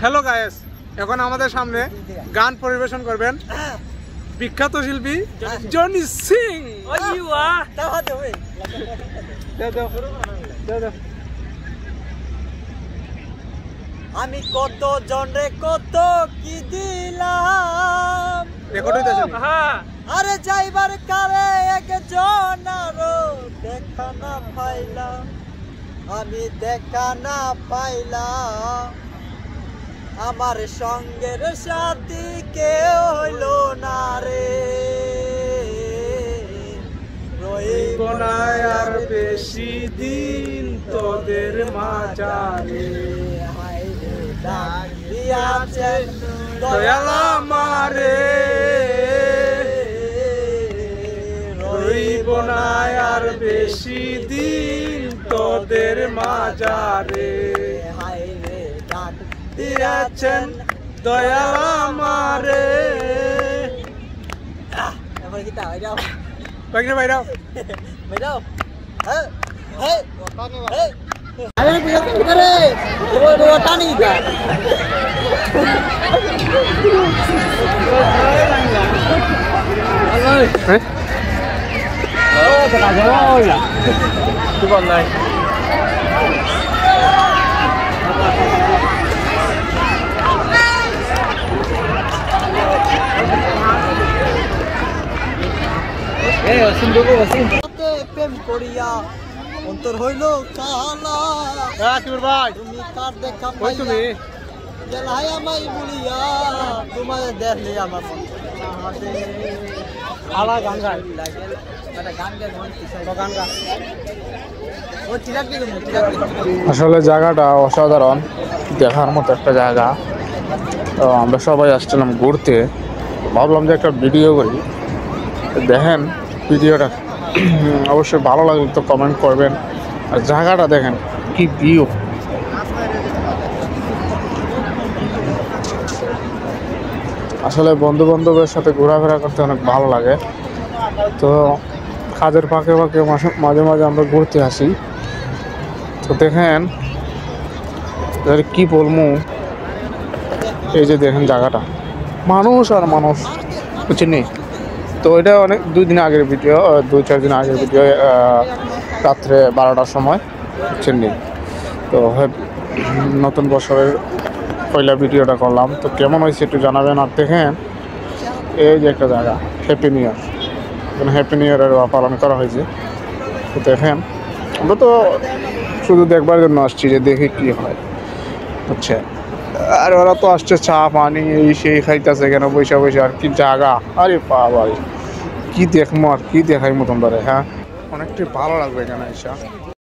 Hello guys, এখন আমাদের সামনে গান পরিবেশন করবেন বিখ্যাত শিল্পী জনি সিং। আমি কত জনে কত কি দিলাম, আরে যাইবার কারে একজন আরো দেখা না পাইলাম, আমি দেখা না পাইলাম, আমার সঙ্গের সাথী কেউ হইল না রে, রইব না আর বেশি দিন তোদের মাঝারে, ডাক দিয়াছেন দয়াল আমারে, রইব না আর বেশি দিন তোদের মাঝারে, ডাক দিয়াছেন দয়াল আমারে। এবার কি তা বাইরাও বাইরে বাইরাও বাইরাও, হ্যাঁ হ্যাঁ হ্যাঁ, আরে বিয়ে করে ও টানি দা হ্যাঁ ও তো কাজ হয় না কি বল নাই এই অসীম দেবো অসীম প্রেম করিয়া অন্তর হইল কালা, কিবর ভাই তুমি কার দেখা কই তুমি গেলাই আমায় বলিয়া, তোমার দেখলে আমার আলা গান গায় গান গায় গান গা। ও চিরাক দিকে আসলে জায়গাটা অসাধারণ, দেখার মতো একটা জায়গা। তো আমরা সবাই আসছিলাম ঘুরতে, ভাবলাম যে একটা ভিডিও করি। দেখেন ভিডিওটা, অবশ্যই ভালো লাগলে তো কমেন্ট করবেন। আর জায়গাটা দেখেন কি ভিউ, আসলে বন্ধু বান্ধবের সাথে ঘোরাফেরা করতে অনেক ভালো লাগে। তো কাজের ফাঁকে ফাঁকে মাঝে মাঝে আমরা ঘুরতে আসি। তো দেখেন কি বলবো, এই যে দেখেন জায়গাটা, মানুষ আর মানুষ, বুঝছেন। তো এটা অনেক 2 দিন আগের ভিডিও, 2-4 দিন আগের ভিডিও, রাত্রে 12টার সময়, বুঝছেন। তো নতুন বছরের পয়লা ভিডিওটা করলাম। তো কেমন হয়েছে একটু জানাবেন। আর দেখেন এই যে একটা জায়গা, হ্যাপি নিউ ইয়ার, এখানে হ্যাপি নিউ ইয়ারের পালন করা হয়েছে। তো দেখেন আমরা তো শুধু দেখবার জন্য আসছি যে দেখি কি হয়, বুঝছে। আর ওরা তো আসছে চা পানি এই সেই খাইতেছে কেন বৈশা বৈশা। আর কি জায়গা, আরে বাবা কি দেখবো আর কি দেখাই মতন ধরে। হ্যাঁ, অনেকটাই ভালো লাগবে এখানে এসে।